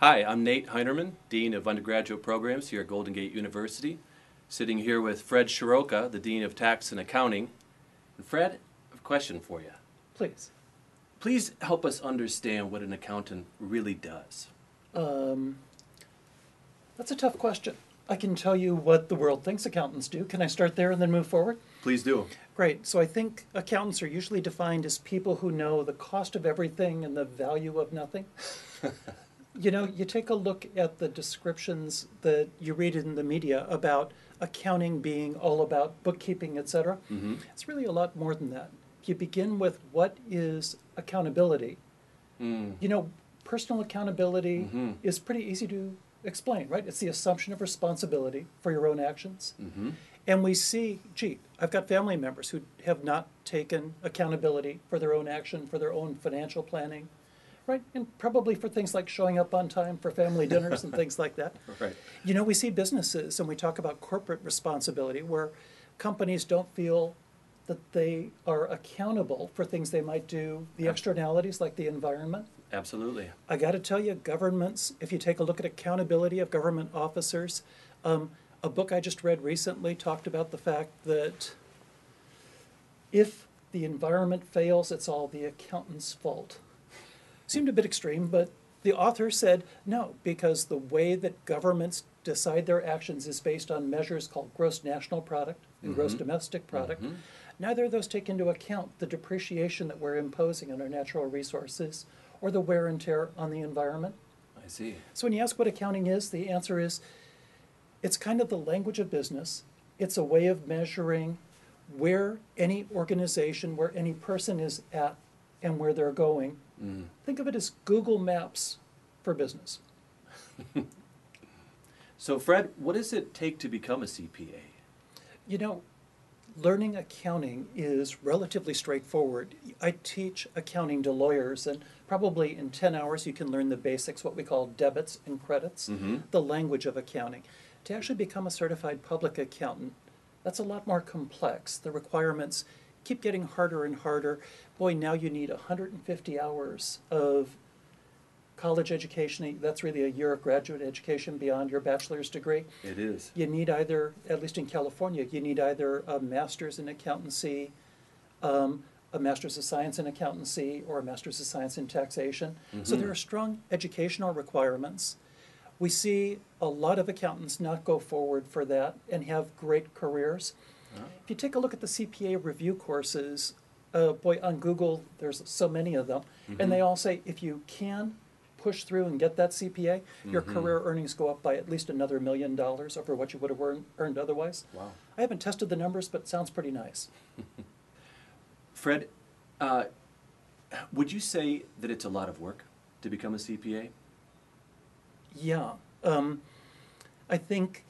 Hi, I'm Nate Hinerman, Dean of Undergraduate Programs here at Golden Gate University, sitting here with Fred Sroka, the Dean of Tax and Accounting. And Fred, I have a question for you. Please. Please help us understand what an accountant really does. Um, that's a tough question. I can tell you what the world thinks accountants do. Can I start there and then move forward? Please do. Great. So I think accountants are usually defined as people who know the cost of everything and the value of nothing. You know, you take a look at the descriptions that you read in the media about accounting being all about bookkeeping, etc. It's really a lot more than that. You begin with what is accountability. You know, personal accountability is pretty easy to explain, right? It's the assumption of responsibility for your own actions. And we see, gee, I've got family members who have not taken accountability for their own action, for their own financial planning, right? And probably for things like showing up on time for family dinners and things like that. Right. You know, we see businesses and we talk about corporate responsibility where companies don't feel that they are accountable for things they might do, the externalities like the environment. Absolutely. I got to tell you, governments, if you take a look at accountability of government officers, a book I just read recently talked about the fact that if the environment fails, it's all the accountant's fault. Seemed a bit extreme, but the author said no, because the way that governments decide their actions is based on measures called gross national product and gross domestic product. Neither of those take into account the depreciation that we're imposing on our natural resources or the wear and tear on the environment. I see. So when you ask what accounting is, the answer is it's kind of the language of business. It's a way of measuring where any organization, where any person is at and where they're going. Think of it as Google Maps for business. So Fred, what does it take to become a CPA? You know, learning accounting is relatively straightforward. I teach accounting to lawyers, and probably in 10 hours you can learn the basics, what we call debits and credits, the language of accounting. To actually become a certified public accountant, that's a lot more complex. The requirements keep getting harder and harder. Boy, now you need 150 hours of college education. That's really a year of graduate education beyond your bachelor's degree. It is. You need either, at least in California, you need either a master's in accountancy, a master's of science in accountancy, or a master's of science in taxation. So there are strong educational requirements. We see a lot of accountants not go forward for that and have great careers. If you take a look at the CPA review courses, boy, on Google, there's so many of them, and they all say if you can push through and get that CPA, your career earnings go up by at least another $1 million over what you would have earned otherwise. Wow. I haven't tested the numbers, but it sounds pretty nice. Fred, would you say that it's a lot of work to become a CPA? Yeah. I think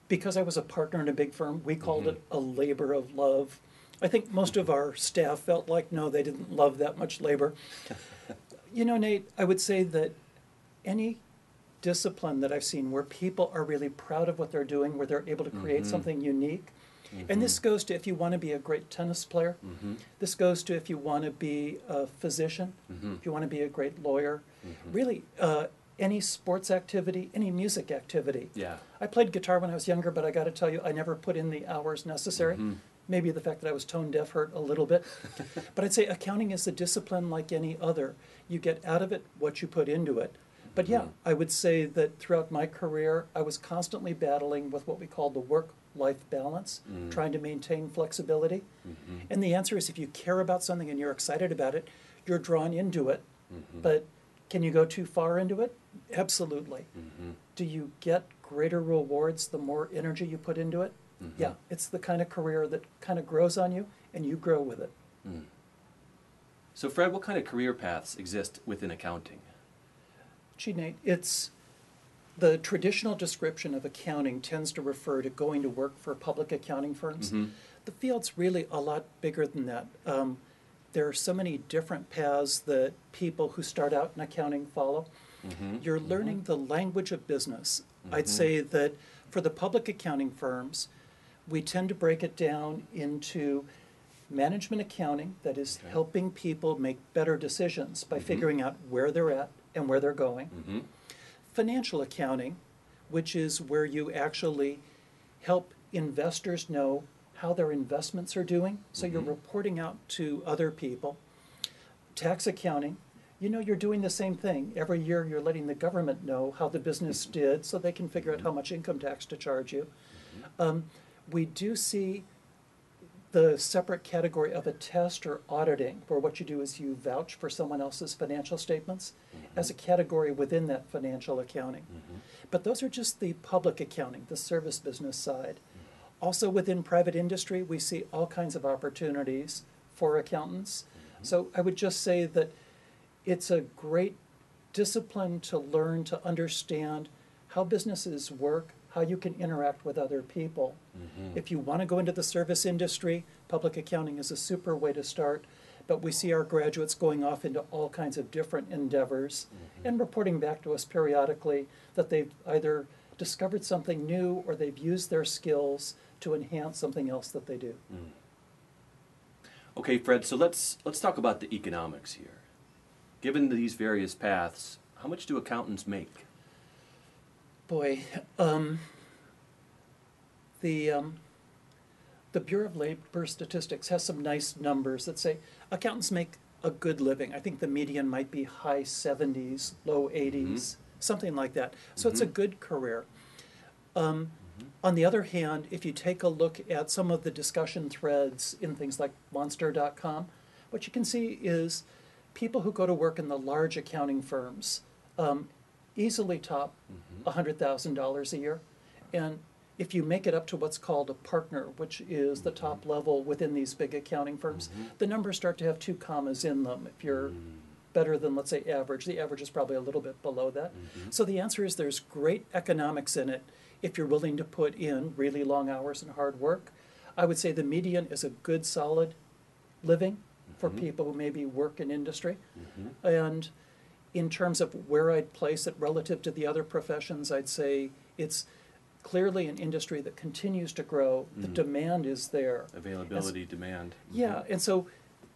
because I was a partner in a big firm, we called it a labor of love. I think most of our staff felt like, no, they didn't love that much labor. You know, Nate, I would say that any discipline that I've seen where people are really proud of what they're doing, where they're able to create something unique, and this goes to if you want to be a great tennis player, this goes to if you want to be a physician, if you want to be a great lawyer, really any sports activity, any music activity. Yeah. I played guitar when I was younger, but I got to tell you, I never put in the hours necessary. Maybe the fact that I was tone deaf hurt a little bit. But I'd say accounting is a discipline like any other. You get out of it what you put into it. But yeah, I would say that throughout my career, I was constantly battling with what we call the work-life balance, trying to maintain flexibility. And the answer is if you care about something and you're excited about it, you're drawn into it. But can you go too far into it? Absolutely. Do you get greater rewards the more energy you put into it? Yeah, it's the kind of career that kind of grows on you and you grow with it. So Fred, what kind of career paths exist within accounting? Gee, Nate, it's the traditional description of accounting tends to refer to going to work for public accounting firms. The field's really a lot bigger than that. There are so many different paths that people who start out in accounting follow. You're learning the language of business. I'd say that for the public accounting firms, we tend to break it down into management accounting, that is helping people make better decisions by figuring out where they're at and where they're going. financial accounting, which is where you actually help investors know how their investments are doing. So you're reporting out to other people. Tax accounting, you know, you're doing the same thing. Every year you're letting the government know how the business did so they can figure out how much income tax to charge you. We do see the separate category of attest or auditing, where what you do is you vouch for someone else's financial statements as a category within that financial accounting. But those are just the public accounting, the service business side. Also within private industry, we see all kinds of opportunities for accountants. So I would just say that it's a great discipline to learn to understand how businesses work, how you can interact with other people. If you want to go into the service industry, public accounting is a super way to start. But we see our graduates going off into all kinds of different endeavors and reporting back to us periodically that they've either discovered something new or they've used their skills to enhance something else that they do. Okay, Fred, so let's talk about the economics here. Given these various paths, how much do accountants make? Boy, the Bureau of Labor Statistics has some nice numbers that say accountants make a good living. I think the median might be high 70s, low 80s, something like that. So it's a good career. On the other hand, if you take a look at some of the discussion threads in things like monster.com, what you can see is people who go to work in the large accounting firms easily top $100,000 a year. And if you make it up to what's called a partner, which is the top level within these big accounting firms, the numbers start to have 2 commas in them. If you're better than, let's say, average, the average is probably a little bit below that. So the answer is there's great economics in it if you're willing to put in really long hours and hard work. I would say the median is a good, solid living for people who maybe work in industry. And in terms of where I'd place it relative to the other professions, I'd say it's clearly an industry that continues to grow. The demand is there. Availability, demand. Yeah, and so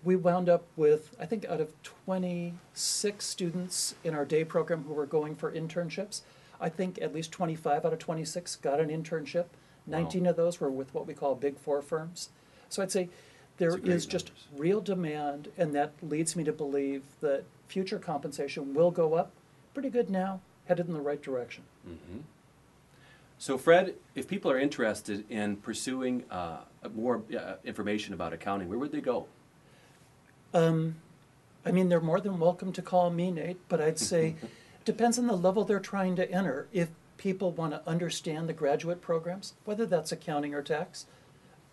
we wound up with, I think out of 26 students in our day program who were going for internships, I think at least 25 out of 26 got an internship. 19 of those were with what we call Big Four firms. So I'd say there is just real demand, and that leads me to believe that future compensation will go up pretty good now, headed in the right direction. So Fred, if people are interested in pursuing more information about accounting, where would they go? I mean, they're more than welcome to call me, Nate, but I'd say depends on the level they're trying to enter. If people want to understand the graduate programs, whether that's accounting or tax,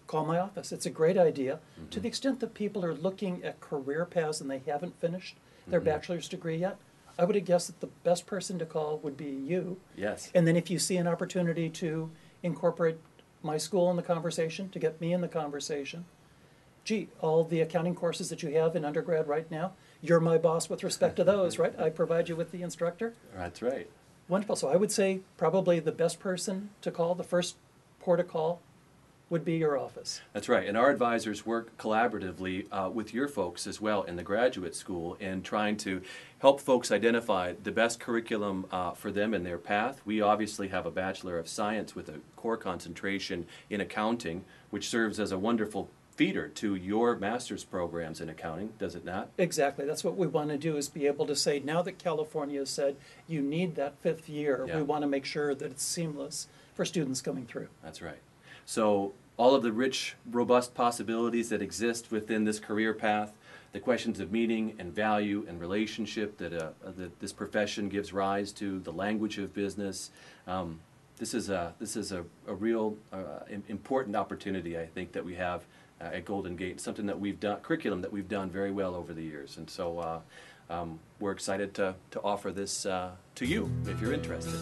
call my office. It's a great idea. To the extent that people are looking at career paths and they haven't finished their bachelor's degree yet, I would have guessed that the best person to call would be you. Yes. And then if you see an opportunity to incorporate my school in the conversation, to get me in the conversation, gee, all the accounting courses that you have in undergrad right now, you're my boss with respect to those, right? I provide you with the instructor. That's right. Wonderful. So I would say probably the best person to call, the first port of call, would be your office. That's right. And our advisors work collaboratively with your folks as well in the graduate school in trying to help folks identify the best curriculum for them in their path. We obviously have a Bachelor of Science with a core concentration in accounting, which serves as a wonderful feeder to your master's programs in accounting, does it not? Exactly. That's what we want to do, is be able to say, now that California has said you need that 5th year, we want to make sure that it's seamless for students coming through. That's right. So all of the rich, robust possibilities that exist within this career path, the questions of meaning and value and relationship that this profession gives rise to, the language of business, this is a real important opportunity, I think, that we have at Golden Gate, something that we've done, curriculum that we've done very well over the years. And so we're excited to offer this to you if you're interested.